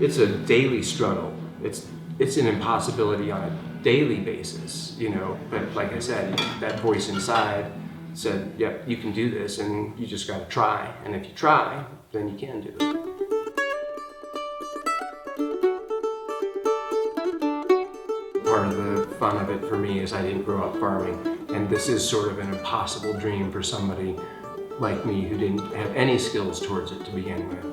It's a daily struggle. It's an impossibility on a daily basis, you know, but like I said, that voice inside said, yep, you can do this, and you just got to try. And if you try, then you can do it. Part of the fun of it for me is I didn't grow up farming, and this is sort of an impossible dream for somebody like me who didn't have any skills towards it to begin with.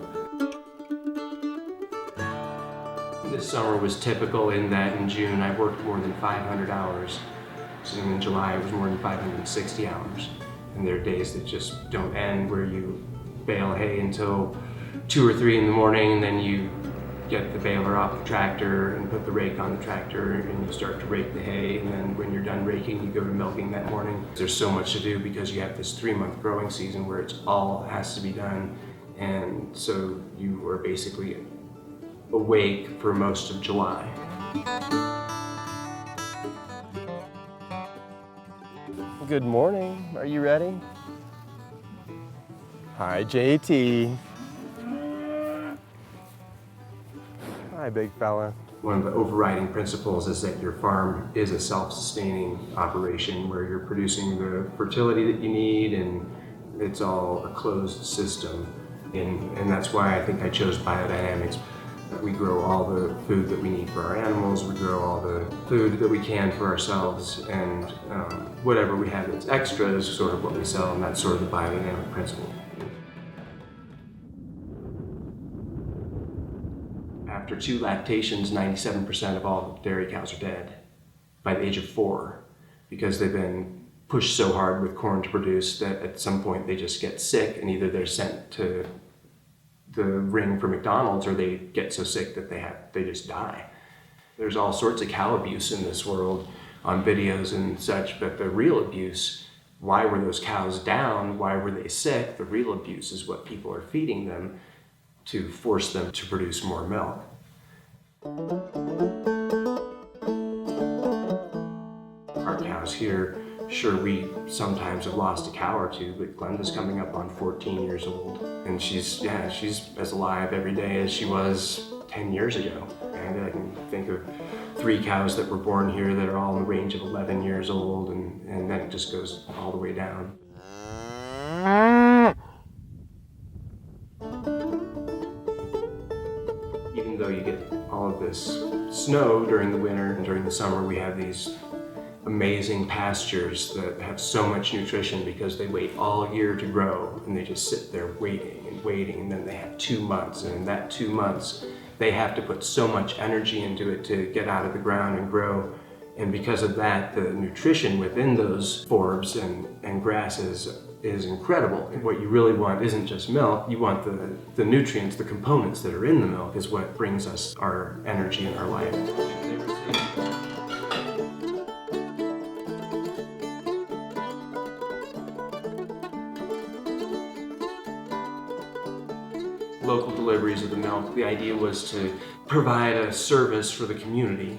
This summer was typical in that in June I worked more than 500 hours. So in July it was more than 560 hours. And there are days that just don't end, where you bale hay until 2 or 3 in the morning, and then you get the baler off the tractor and put the rake on the tractor, and you start to rake the hay, and then when you're done raking you go to milking that morning. There's so much to do because you have this 3-month growing season where it's all has to be done, and so you are basically awake for most of July. Good morning. Are you ready? Hi, JT. Hi, big fella. One of the overriding principles is that your farm is a self-sustaining operation where you're producing the fertility that you need, and it's all a closed system. And that's why I think I chose biodynamics. We grow all the food that we need for our animals, we grow all the food that we can for ourselves, and whatever we have that's extra is sort of what we sell, and that's sort of the biodynamic principle. After 2 lactations, 97% of all dairy cows are dead by the age of 4 because they've been pushed so hard with corn to produce that at some point they just get sick, and either they're sent to the ring for McDonald's or they get so sick that they just die. There's all sorts of cow abuse in this world on videos and such, but the real abuse, why were those cows down? Why were they sick? The real abuse is what people are feeding them to force them to produce more milk. Our cows here, sure, we sometimes have lost a cow or 2, but Glenda's coming up on 14 years old, and she's as alive every day as she was 10 years ago. And I can think of 3 cows that were born here that are all in the range of 11 years old, and then it just goes all the way down. Even though you get all of this snow during the winter, and during the summer we have these amazing pastures that have so much nutrition because they wait all year to grow, and they just sit there waiting and waiting, and then they have 2 months, and in that 2 months they have to put so much energy into it to get out of the ground and grow. And because of that, the nutrition within those forbs and grasses is incredible. And what you really want isn't just milk, you want the nutrients, the components that are in the milk is what brings us our energy and our life. Local deliveries of the milk, the idea was to provide a service for the community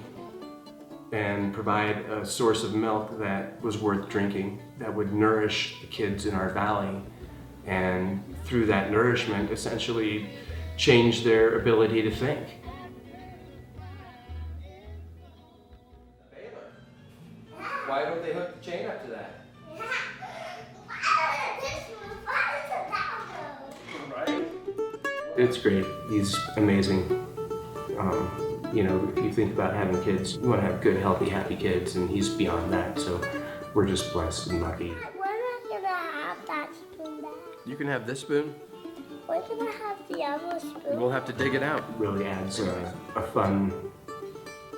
and provide a source of milk that was worth drinking, that would nourish the kids in our valley, and through that nourishment essentially change their ability to think. Why don't they hook the chain up to that? Right? It's great. He's amazing. You know, if you think about having kids, you want to have good, healthy, happy kids, and he's beyond that. So we're just blessed and lucky. When am I gonna have that spoon back? You can have this spoon. When can I have the other spoon? We'll have to dig it out. Really adds a fun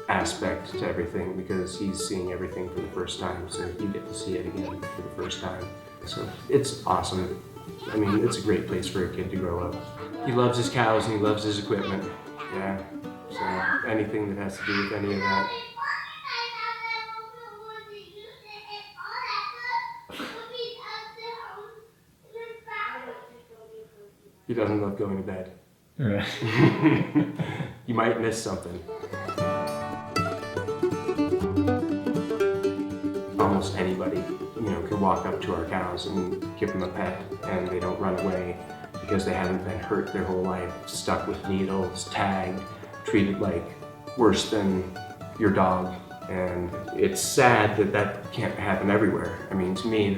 aspect to everything because he's seeing everything for the first time. So you get to see it again for the first time. So it's awesome. I mean, it's a great place for a kid to grow up. He loves his cows and he loves his equipment. Yeah. So anything that has to do with any of that. He doesn't love going to bed. Right. You might miss something. Almost anybody, you know, can walk up to our cows and give them a pet, and they don't run away because because they haven't been hurt their whole life, stuck with needles, tagged, treated like worse than your dog. And it's sad that that can't happen everywhere. I mean, to me,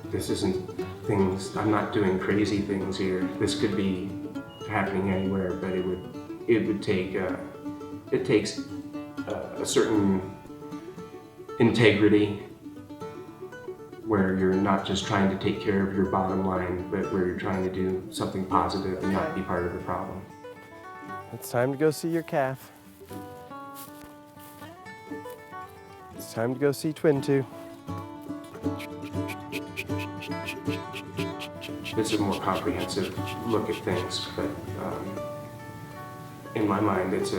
this isn't things, I'm not doing crazy things here. This could be happening anywhere, but it would take, it takes a certain integrity where you're not just trying to take care of your bottom line, but where you're trying to do something positive and not be part of the problem. It's time to go see your calf. It's time to go see Twin 2. It's a more comprehensive look at things, but in my mind, it's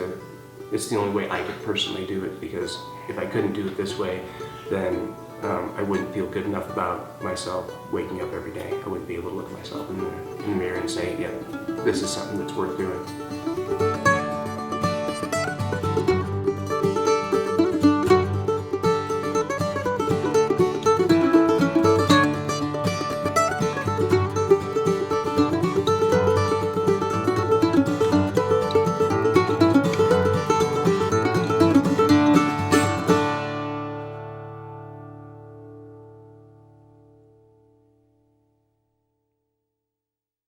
the only way I could personally do it, because if I couldn't do it this way, then I wouldn't feel good enough about myself waking up every day. I wouldn't be able to look at myself in the mirror and say, yeah, this is something that's worth doing.